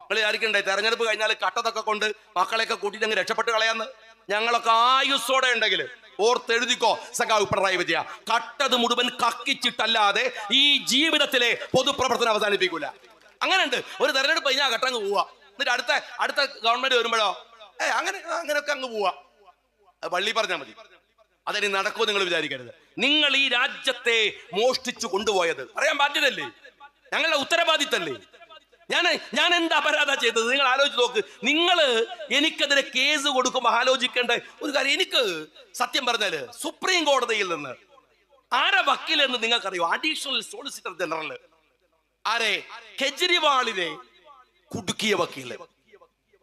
നിങ്ങൾ വിചാരിക്കണ്ടേ തെരഞ്ഞെടുപ്പ് കഴിഞ്ഞാൽ കട്ടതൊക്കെ കൊണ്ട് മക്കളെയൊക്കെ കൂട്ടിയിട്ട് അങ്ങ് രക്ഷപ്പെട്ട് കളയാന്ന്? ഞങ്ങളൊക്കെ ആയുസ്സോടെ ഉണ്ടെങ്കിൽ ഓർത്തെഴുതിക്കോ സഖാവ് പിണറായി വിജയ, കട്ടത് മുഴുവൻ കക്കിച്ചിട്ടല്ലാതെ ഈ ജീവിതത്തിലെ പൊതുപ്രവർത്തനം അവസാനിപ്പിക്കൂല. അങ്ങനെയുണ്ട്. ഒരു തെരഞ്ഞെടുപ്പ് കഴിഞ്ഞാൽ കട്ടങ്ങ് പോവാ, എന്നിട്ട് അടുത്ത ഗവൺമെന്റ് വരുമ്പോഴോ അങ്ങനെയൊക്കെ അങ്ങ് പോവാ. പള്ളി പറഞ്ഞാൽ മതി. അതിന് നടക്കുമോ നിങ്ങൾ വിചാരിക്കരുത്. നിങ്ങൾ ഈ രാജ്യത്തെ മോഷ്ടിച്ചു കൊണ്ടുപോയത് അറിയാൻ ബാധ്യതല്ലേ? ഞങ്ങളുടെ ഉത്തരവാദിത്തല്ലേ? ഞാൻ എന്താ അപരാധ ചെയ്തത്? നിങ്ങൾ ആലോചിച്ച് നോക്ക്. നിങ്ങൾ എനിക്കെതിരെ കേസ് കൊടുക്കുമ്പോൾ ആലോചിക്കേണ്ട ഒരു കാര്യം, എനിക്ക് സത്യം പറഞ്ഞാല് സുപ്രീം കോടതിയിൽ നിന്ന് ആരെ വക്കീലെന്ന് നിങ്ങൾക്കറിയോ? അഡീഷണൽ സോളിസിറ്റർ ജനറൽ ആരെ? കെജ്രിവാളിനെ കുടുക്കിയ വക്കീല്,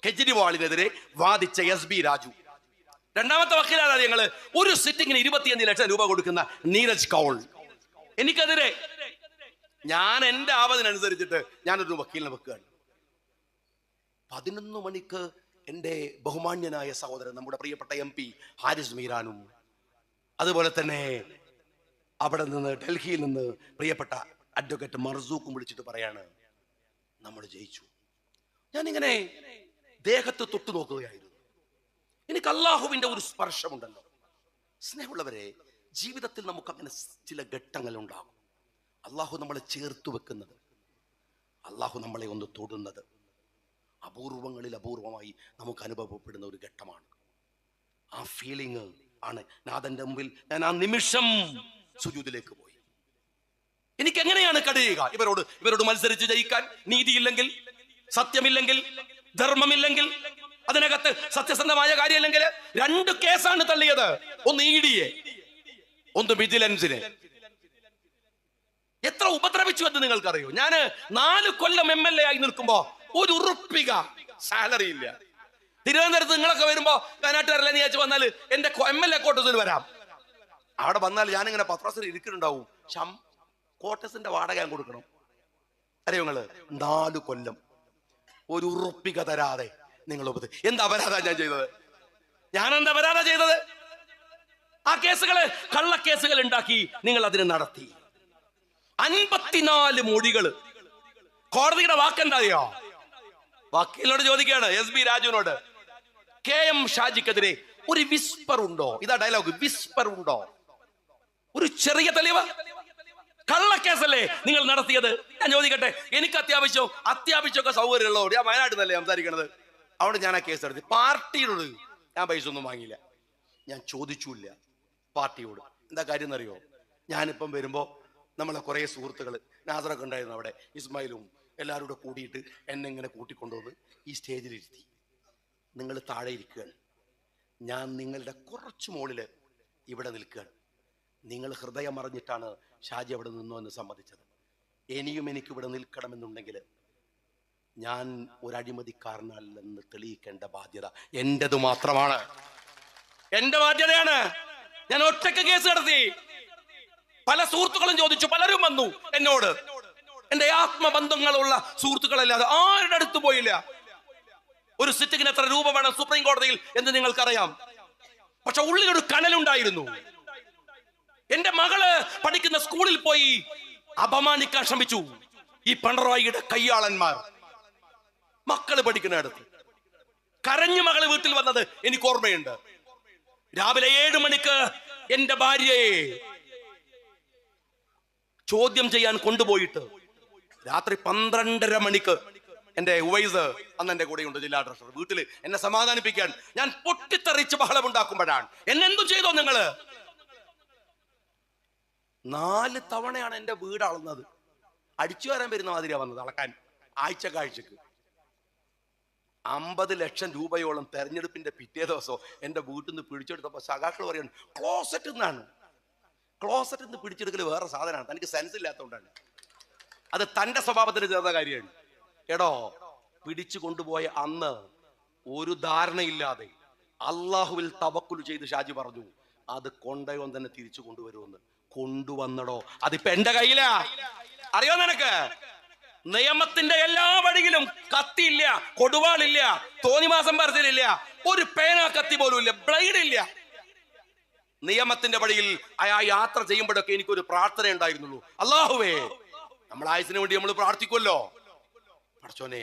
കെജ്രിവാളിനെതിരെ വാദിച്ച SB രാജു. രണ്ടാമത്തെ വക്കീലാണ് ഞങ്ങള് ഒരു സിറ്റിങ്ങിന് 25 ലക്ഷം രൂപ കൊടുക്കുന്ന നീരജ് കൗൾ. എനിക്കെതിരെ ഞാൻ എന്റെ ആവതിനനുസരിച്ചിട്ട് ഞാനൊരു വക്കീലിനെ വെക്കുകയാണ്. 11 മണിക്ക് എന്റെ ബഹുമാന്യനായ സഹോദരൻ നമ്മുടെ പ്രിയപ്പെട്ട MP ഹാരിസ് മീരാനും, അതുപോലെ തന്നെ അവിടെ നിന്ന് ഡൽഹിയിൽ നിന്ന് പ്രിയപ്പെട്ട അഡ്വക്കേറ്റ് മർസൂഖും വിളിച്ചിട്ട് പറയാണ് നമ്മൾ ജയിച്ചു. ഞാനിങ്ങനെ ദേഹത്ത് തൊട്ടു നോക്കുകയായിരുന്നു. എനിക്ക് അള്ളാഹുവിന്റെ ഒരു സ്പർശമുണ്ടല്ലോ. സ്നേഹമുള്ളവരെ, ജീവിതത്തിൽ നമുക്ക് അങ്ങനെ ചില ഘട്ടങ്ങൾ ഉണ്ടാകും. അള്ളാഹു നമ്മളെ ചേർത്ത് വെക്കുന്നത്, അള്ളാഹു നമ്മളെ ഒന്ന് തൊടുന്നത് അപൂർവങ്ങളിൽ അപൂർവമായി നമുക്ക് അനുഭവപ്പെടുന്ന ഒരു ഘട്ടമാണ്. ആ ഫീലിംഗ് ആണ് നാഥന്റെ മുമ്പിൽ ഞാൻ ആ നിമിഷം സുജൂദിലേക്ക് പോയി. എനിക്ക് എങ്ങനെയാണ് കഴിയുക ഇവരോട് മത്സരിച്ച് ജയിക്കാൻ? നീതിയില്ലെങ്കിൽ, സത്യമില്ലെങ്കിൽ, ധർമ്മമില്ലെങ്കിൽ, അതിനകത്ത് സത്യസന്ധമായ കാര്യമില്ലെങ്കിൽ. 2 കേസാണ് തള്ളിയത്. ഒന്ന് ED, ഒന്ന് വിജിലൻസിനെ. എത്ര ഉപദ്രവിച്ചു എന്ന് നിങ്ങൾക്കറിയോ? ഞാൻ 4 കൊല്ലം MLA ആയി നിൽക്കുമ്പോ ഒരു ഉറുപ്പിക സാലറി ഇല്ല. തിരുവനന്തപുരത്ത് നിങ്ങളൊക്കെ വരുമ്പോ വയനാട്ടുകാരല്ലേ നീ വന്നാൽ എന്റെ MLA ക്വാർട്ടേഴ്സിൽ വരാം. അവിടെ വന്നാൽ ഞാനിങ്ങനെ പത്രാസിൽ ഇരിക്കുന്നുണ്ടാവും. ക്വാർട്ടേഴ്സിന്റെ വാടക ഞാൻ കൊടുക്കണം. അറിയോ നിങ്ങള്? 4 കൊല്ലം ഒരു ഉറുപ്പിക തരാതെ നിങ്ങൾ എന്താ അപരാധ ഞാൻ ചെയ്തത്? ഞാൻ എന്താ അപരാധ ചെയ്തത്? ആ കേസുകള്, കള്ളക്കേസുകൾ ഉണ്ടാക്കി നിങ്ങൾ അതിനെ നടത്തി. 54 മൊഴികള്. കോടതിയുടെ വാക്കെന്തായോ? വക്കീലിനോട് ചോദിക്കുകയാണ്, SB രാജുവിനോട്, KM ഷാജിക്കെതിരെ ഒരു വിസ്പർ ഉണ്ടോ? ഇതാ ഡയലോഗ്. വിസ്പർ ഉണ്ടോ? ഒരു ചെറിയ തെളിവ്. കള്ളക്കേസല്ലേ നിങ്ങൾ നടത്തിയത്? ഞാൻ ചോദിക്കട്ടെ, എനിക്ക് അത്യാവശ്യമൊക്കെ സൗകര്യമുള്ളതോട് ഞാൻ വയനാട്ടിൽ നിന്നല്ലേ സംസാരിക്കണത്. അവിടെ ഞാൻ ആ കേസ് നടത്തി. പാർട്ടിയോട് ഞാൻ പൈസ ഒന്നും വാങ്ങിയില്ല, ഞാൻ ചോദിച്ചില്ല പാർട്ടിയോട്. എന്താ കാര്യം എന്നറിയോ? ഞാനിപ്പം വരുമ്പോ നമ്മളെ കുറെ സുഹൃത്തുക്കൾ, നാസറൊക്കെ ഉണ്ടായിരുന്നു അവിടെ, ഇസ്മായിലും എല്ലാവരും കൂടെ കൂടിയിട്ട് എന്നെ ഇങ്ങനെ കൂട്ടിക്കൊണ്ടുവന്ന് ഈ സ്റ്റേജിലിരുത്തി. നിങ്ങൾ താഴെ ഇരിക്കുകയാണ്, ഞാൻ നിങ്ങളുടെ കുറച്ച് മുകളില് ഇവിടെ നിൽക്കുകയാണ്. നിങ്ങൾ ഹൃദയം അറിഞ്ഞിട്ടാണ് ഷാജി അവിടെ നിന്നോ എന്ന് സമ്മതിച്ചത്. ഇനിയും എനിക്കിവിടെ നിൽക്കണമെന്നുണ്ടെങ്കിൽ ഞാൻ ഒരു അഴിമതിക്കാരനല്ലെന്ന് തെളിയിക്കേണ്ട ബാധ്യത എന്റേത് മാത്രമാണ്. എന്റെ ബാധ്യതയാണ്. ഞാൻ ഒറ്റയ്ക്ക് കേസ് നടത്തി. പല സുഹൃത്തുക്കളും ചോദിച്ചു, പലരും വന്നു എന്നോട്. എന്റെ ആത്മബന്ധങ്ങളുള്ള സുഹൃത്തുക്കളല്ലാതെ ആരുടെ അടുത്ത് പോയില്ല. ഒരു സിറ്റിങ്ങിന് എത്ര രൂപ വേണം സുപ്രീം കോടതിയിൽ എന്ന് നിങ്ങൾക്കറിയാം. പക്ഷെ ഉള്ളിലൊരു കനലുണ്ടായിരുന്നു. എന്റെ മകള് പഠിക്കുന്ന സ്കൂളിൽ പോയി അപമാനിക്കാൻ ശ്രമിച്ചു ഈ പിണറായിയുടെ കയ്യാളന്മാർ. മക്കള് പഠിക്കുന്ന അടുത്ത് കരഞ്ഞു മകള് വീട്ടിൽ വന്നത് എനിക്ക് ഓർമ്മയുണ്ട്. രാവിലെ 7 മണിക്ക് എന്റെ ഭാര്യയെ ചോദ്യം ചെയ്യാൻ കൊണ്ടുപോയിട്ട് രാത്രി 12:30 മണിക്ക് എന്റെ ഉവൈസ്, അന്ന് എന്റെ കൂടെയുണ്ട് ജില്ലാ ട്രഷറർ, വീട്ടില് എന്നെ സമാധാനിപ്പിക്കാൻ ഞാൻ പൊട്ടിത്തെറിച്ച് ബഹളമുണ്ടാക്കുമ്പോഴാണ് എന്നെന്തും ചെയ്തോ നിങ്ങള്. 4 തവണയാണ് എന്റെ വീട് അളന്നത്. അടിച്ചു വരാൻ വരുന്ന മാതിരിയാ വന്നത് അളക്കാൻ. ആഴ്ചക്ക് 50 ലക്ഷം രൂപയോളം തെരഞ്ഞെടുപ്പിന്റെ പിറ്റേ ദിവസം എന്റെ വീട്ടിൽ നിന്ന് പിടിച്ചെടുത്തപ്പോ സഖാക്കൾ പറയാണ് ക്ലോസറ്റിൽ നിന്ന് പിടിച്ചെടുക്കൽ വേറെ സാധനമാണ്, തനിക്ക് സെൻസ് ഇല്ലാത്തതുകൊണ്ടാണ്. അത് തന്റെ സ്വഭാവത്തിന് ചേർന്ന കാര്യമാണ്. എടോ, പിടിച്ചു കൊണ്ടുപോയ അന്ന് ഒരു ധാരണയില്ലാതെ അള്ളാഹുവിൽ തവക്കുൽ ചെയ്ത് ഷാജി പറഞ്ഞു അത് കൊണ്ടയോ തന്നെ തിരിച്ചു കൊണ്ടുവരുമെന്ന്. കൊണ്ടുവന്നടോ, അതിപ്പോ എന്റെ കയ്യിലാ. അറിയോ നിനക്ക്? നിയമത്തിന്റെ എല്ലാ വഴിയിലും കത്തിയില്ല, കൊടുവാളില്ല, തോന്നിമാസം പറച്ചിലില്ല, ഒരു പേന കത്തി പോലും ഇല്ല, ബ്ലേഡ് ഇല്ല. നിയമത്തിന്റെ വഴിയിൽ അയാൾ യാത്ര ചെയ്യുമ്പോഴൊക്കെ എനിക്കൊരു പ്രാർത്ഥന ഉണ്ടായിരുന്നുള്ളൂ. അല്ലാഹുവേ, നമ്മൾ ആയുസിന് വേണ്ടി നമ്മൾ പ്രാർത്ഥിക്കുമല്ലോ, പടച്ചോനെ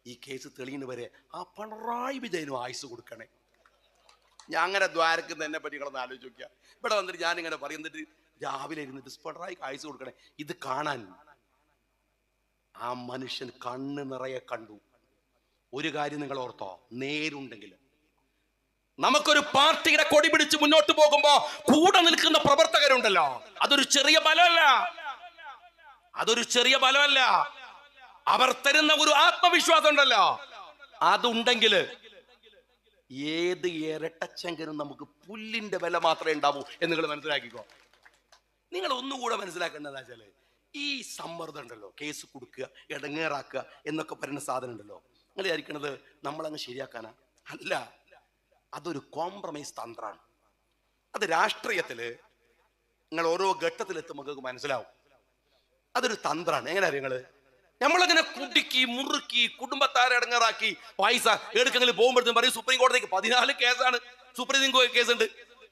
ഈ കേസ് തെളിയുന്നവരെ ആ പിണറായി വിജയനും ആയുസ് കൊടുക്കണേ. ഞാൻ അങ്ങനെ ദ്വാരക്കുന്ന എന്നെ പറ്റി നിങ്ങളൊന്ന് ആലോചിച്ച് നോക്കിയാൽ. ഇവിടെ വന്നിട്ട് ഞാനിങ്ങനെ പറയുന്നിട്ട് രാവിലെ ഇരുന്നിട്ട് പിണറായിക്ക് ആയുസ് കൊടുക്കണേ. ഇത് കാണാൻ ആ മനുഷ്യൻ കണ്ണ് നിറയെ കണ്ടു. ഒരു കാര്യം നിങ്ങൾ ഓർത്തോ, നേരുണ്ടെങ്കിൽ നമുക്കൊരു പാർട്ടിയുടെ കൊടി പിടിച്ച് മുന്നോട്ട് പോകുമ്പോ കൂടെ നിൽക്കുന്ന പ്രവർത്തകരുണ്ടല്ലോ, അതൊരു ചെറിയ ബലമല്ല, അതൊരു ചെറിയ ബലമല്ല. അവർ തരുന്ന ഒരു ആത്മവിശ്വാസം ഉണ്ടല്ലോ, അതുണ്ടെങ്കിൽ ഏത് ഇരട്ടച്ചങ്കനും നമുക്ക് പുല്ലിന്റെ വില മാത്രമേ ഉണ്ടാവൂ എന്ന് നിങ്ങൾ മനസ്സിലാക്കിക്കോ. നിങ്ങൾ ഒന്നുകൂടെ മനസ്സിലാക്കേണ്ടതെന്ന് വെച്ചാല് ഈ സമ്മർദ്ദം ഉണ്ടല്ലോ, കേസ് കൊടുക്കുക, ഇടങ്ങേറാക്കുക എന്നൊക്കെ പറയുന്ന സാധനം ഉണ്ടല്ലോ, നിങ്ങൾ വിചാരിക്കണത് നമ്മളങ്ങ് ശരിയാക്കാനാ? അല്ല, അതൊരു കോംപ്രമൈസ് തന്ത്രമാണ്. അത് രാഷ്ട്രീയത്തില് നിങ്ങൾ ഓരോ ഘട്ടത്തിലെത്തുമ്പോൾ നിങ്ങൾക്ക് മനസ്സിലാവും. അതൊരു തന്ത്രമാണ്. എങ്ങനെ അറിയങ്ങള്? നമ്മളങ്ങനെ കുടുക്കി മുറുക്കി കുടുംബത്താരെ ഇടങ്ങാറാക്കി പൈസ എടുക്കെങ്കിലും പോകുമ്പോഴത്തേക്കും പറയും സുപ്രീം കോടതിക്ക് 14 കേസാണ്, സുപ്രീം കോടതി കേസുണ്ട്.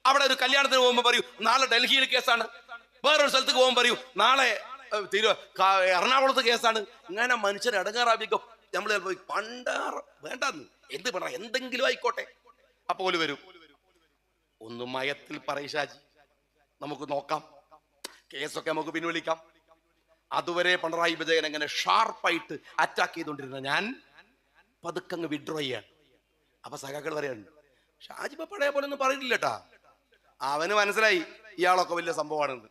അവിടെ ഒരു കല്യാണത്തിന് പോകുമ്പോൾ പറയൂ നാളെ ഡൽഹിയിൽ കേസാണ്, വേറൊരു സ്ഥലത്തേക്ക് പോകുമ്പോൾ പറയൂ നാളെ എറണാകുളത്ത് കേസാണ്. ഇങ്ങനെ മനുഷ്യരെ ഇടങ്ങാറാക്കിക്കോ. നമ്മൾ പണ്ടാറ് വേണ്ടെന്ന് എന്ത് പറഞ്ഞ എന്തെങ്കിലും ആയിക്കോട്ടെ അപ്പോൾ വരും. ഒന്ന് മയത്തിൽ പറയും ഷാജി, നമുക്ക് നോക്കാം, കേസൊക്കെ നമുക്ക് പിൻവലിക്കാം. അതുവരെ പിണറായി വിജയൻ എങ്ങനെ ഷാർപ്പായിട്ട് അറ്റാക്ക് ചെയ്തുകൊണ്ടിരുന്ന ഞാൻ പതുക്കങ്ങ് വിഡ്രോ ചെയ്യാണ്. അപ്പൊ സഖാക്കൾ പറയാണ് ഷാജി ഇപ്പൊ പഴയ പോലെ ഒന്നും പറഞ്ഞില്ലട്ടാ, അവന് മനസ്സിലായി ഇയാളൊക്കെ വലിയ സംഭവമാണെന്ന്.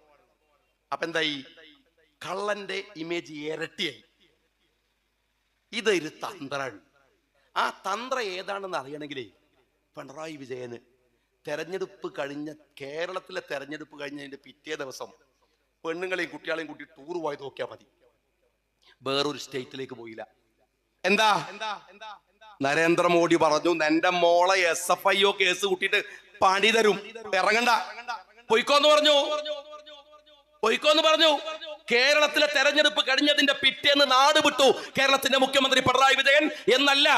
അപ്പൊ എന്തായി? കള്ളന്റെ ഇമേജ് ഇരട്ടിയായി. ഇതൊരു തന്ത്രമാണ്. ആ തന്ത്രം ഏതാണെന്ന് അറിയണമെങ്കിലേ പിണറായി വിജയന് തെരഞ്ഞെടുപ്പ് കഴിഞ്ഞ കേരളത്തിലെ തെരഞ്ഞെടുപ്പ് കഴിഞ്ഞതിന്റെ പിറ്റേ ദിവസം പെണ്ണുങ്ങളെയും കുട്ടികളെയും കൂട്ടി ടൂർ പോയത് നോക്കിയാൽ മതി. വേറൊരു സ്റ്റേറ്റിലേക്ക് പോയില്ല. എന്താ നരേന്ദ്രമോദി പറഞ്ഞു, എന്റെ മോളെ SFIO കേസ് കൂട്ടിയിട്ട് പണി തരും, ഇറങ്ങണ്ട, പൊയ്ക്കോന്ന് പറഞ്ഞു, പൊയ്ക്കോന്ന് പറഞ്ഞു. കേരളത്തിലെ തെരഞ്ഞെടുപ്പ് കഴിഞ്ഞതിന്റെ പിറ്റേന്ന് നാട് വിട്ടു കേരളത്തിന്റെ മുഖ്യമന്ത്രി പിണറായി വിജയൻ. എന്നല്ല,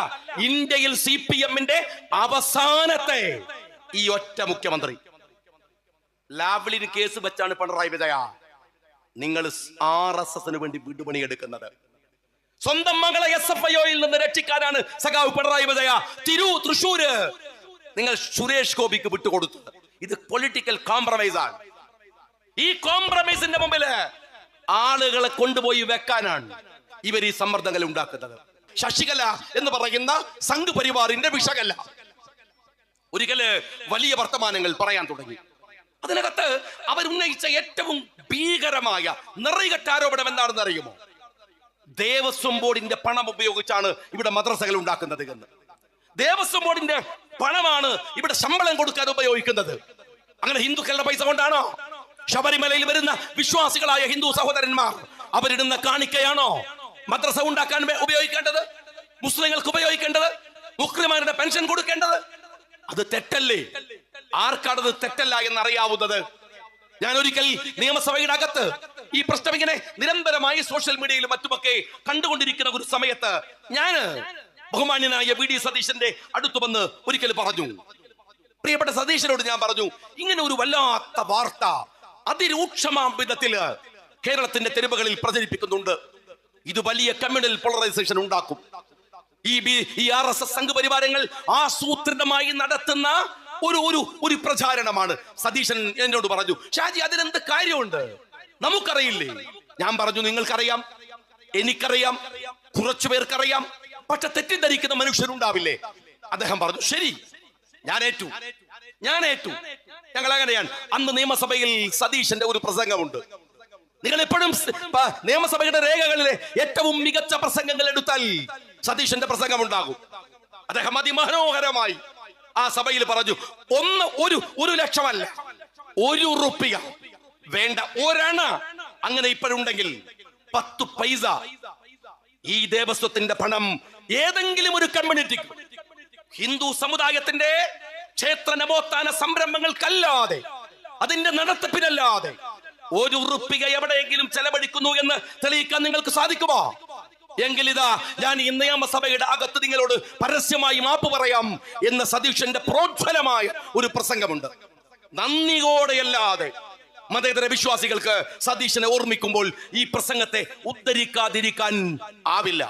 ഇന്ത്യയിൽ CPM-ന്റെ അവസാനത്തെ ഈ ഒറ്റ മുഖ്യമന്ത്രി. ലാവ്ലിന് കേസ് വെച്ചാണ് പിണറായി വിജയ നിങ്ങൾ RSSന് വേണ്ടി വിടുപണിയെടുക്കുന്നത്. സ്വന്തം മകളെ SFIOയിൽ നിന്ന് രക്ഷിക്കാനാണ് സഖാവ് പിണറായി വിജയ തൃശൂര് നിങ്ങൾ സുരേഷ് ഗോപിക്ക് വിട്ടുകൊടുത്തു. ഇത് പൊളിറ്റിക്കൽ കോംപ്രമൈസ് ആണ്. ഈ കോംപ്രമൈസിന്റെ മുമ്പില് ആളുകളെ കൊണ്ടുപോയി വെക്കാനാണ് ഇവർ ഈ സമ്മർദ്ദങ്ങൾ ഉണ്ടാക്കുന്നത്. ശശികല എന്ന് പറയുന്ന സംഘ് പരിവാറിന്റെ വിഷകല ഒരിക്കല് വലിയ വർത്തമാനങ്ങൾ പറയാൻ തുടങ്ങി. അതിനകത്ത് അവരുന്നയിച്ച ഏറ്റവും ഭീകരമായ നിറകെട്ട ആരോപണം എന്താണെന്ന് അറിയുമോ? ദേവസ്വം ബോർഡിന്റെ പണം ഉപയോഗിച്ചാണ് ഇവിടെ മദ്രസകൾ ഉണ്ടാക്കുന്നത് എന്ന്. ദേവസ്വം ബോർഡിന്റെ പണമാണ് ഇവിടെ ശമ്പളം കൊടുക്കാൻ ഉപയോഗിക്കുന്നത്. അങ്ങനെ ഹിന്ദുക്കളുടെ പൈസ കൊണ്ടാണോ ശബരിമലയിൽ വരുന്ന വിശ്വാസികളായ ഹിന്ദു സഹോദരന്മാർ അവരിടുന്ന കാണിക്കയാണോ മദ്രസ ഉണ്ടാക്കാൻ ഉപയോഗിക്കേണ്ടത്? മുസ്ലിങ്ങൾക്ക് ഉപയോഗിക്കേണ്ടത്? മുസ്ലിമാരുടെ പെൻഷൻ കൊടുക്കേണ്ടത്? അത് തെറ്റല്ലേ? ആർക്കാണത് തെറ്റല്ല എന്നറിയാവുന്നത്? ഞാൻ ഒരിക്കൽ നിയമസഭയുടെ അകത്ത് ഈ പ്രശ്നം ഇങ്ങനെ നിരന്തരമായി സോഷ്യൽ മീഡിയയിലും മറ്റുമൊക്കെ കണ്ടുകൊണ്ടിരിക്കുന്ന ഒരു സമയത്ത് ഞാൻ ബഹുമാന്യനായ VD സതീശന്റെ അടുത്ത് വന്ന് ഒരിക്കൽ പറഞ്ഞു, പ്രിയപ്പെട്ട സതീശനോട് ഞാൻ പറഞ്ഞു, ഇങ്ങനെ ഒരു വല്ലാത്ത വാർത്ത അതിരൂക്ഷമാം വിധത്തില് കേരളത്തിന്റെ തെരുവുകളിൽ പ്രചരിപ്പിക്കുന്നുണ്ട്. ഇത് വലിയ കമ്മ്യൂണൽ പോളറൈസേഷൻ ഉണ്ടാക്കും. ഈ RSS സംഘപരിവാരങ്ങൾ ആസൂത്രിതമായി നടത്തുന്ന ഒരു പ്രചാരണമാണ്. സതീശൻ എന്നോട് പറഞ്ഞു, ഷാജി അതിനെന്ത് കാര്യമുണ്ട്, നമുക്കറിയില്ലേ? ഞാൻ പറഞ്ഞു, നിങ്ങൾക്കറിയാം, എനിക്കറിയാം, കുറച്ചു പേർക്കറിയാം, പക്ഷെ തെറ്റിദ്ധരിക്കുന്ന മനുഷ്യരുണ്ടാവില്ലേ? അദ്ദേഹം പറഞ്ഞു, ശരി, ഞാൻ ഏറ്റു. ഞങ്ങൾ അങ്ങനെയാണ്. അന്ന് നിയമസഭയിൽ സതീശന്റെ ഒരു പ്രസംഗമുണ്ട്. നിങ്ങൾ എപ്പോഴും നിയമസഭയുടെ രേഖകളിലെ ഏറ്റവും മികച്ച പ്രസംഗങ്ങൾ എടുത്താൽ സതീശന്റെ പ്രസംഗം ഉണ്ടാകും. അദ്ദേഹം അതിമനോഹരമായി ആ സഭയിൽ പറഞ്ഞു, ഒരു ലക്ഷമല്ല, 1 റുപ്യ വേണ്ട, ഒരണ അങ്ങനെ ഇപ്പോഴുണ്ടെങ്കിൽ 10 പൈസ ഈ ദേവസ്വത്തിന്റെ പണം ഏതെങ്കിലും ഒരു കമ്മ്യൂണിറ്റിക്ക്, ഹിന്ദു സമുദായത്തിന്റെ ക്ഷേത്ര നവോത്ഥാന സംരംഭങ്ങൾക്കല്ലാതെ, അതിന്റെ നടത്തിപ്പിനല്ലാതെ 1 റുപ്യ എവിടെയെങ്കിലും ചെലവഴിക്കുന്നു എന്ന് തെളിയിക്കാൻ നിങ്ങൾക്ക് സാധിക്കുമോ? എങ്കിൽ ഇതാ ഞാൻ ഈ നിയമസഭയുടെ അകത്ത് നിങ്ങളോട് പരസ്യമായി മാപ്പ് പറയാം എന്ന സതീശന്റെ പ്രോജ്വലമായ ഒരു പ്രസംഗമുണ്ട്. നന്ദിയോടെയല്ലാതെ മതേതര വിശ്വാസികൾക്ക് സതീശനെ ഓർമ്മിക്കുമ്പോൾ ഈ പ്രസംഗത്തെ ഉദ്ധരിക്കാതിരിക്കാൻ ആവില്ല.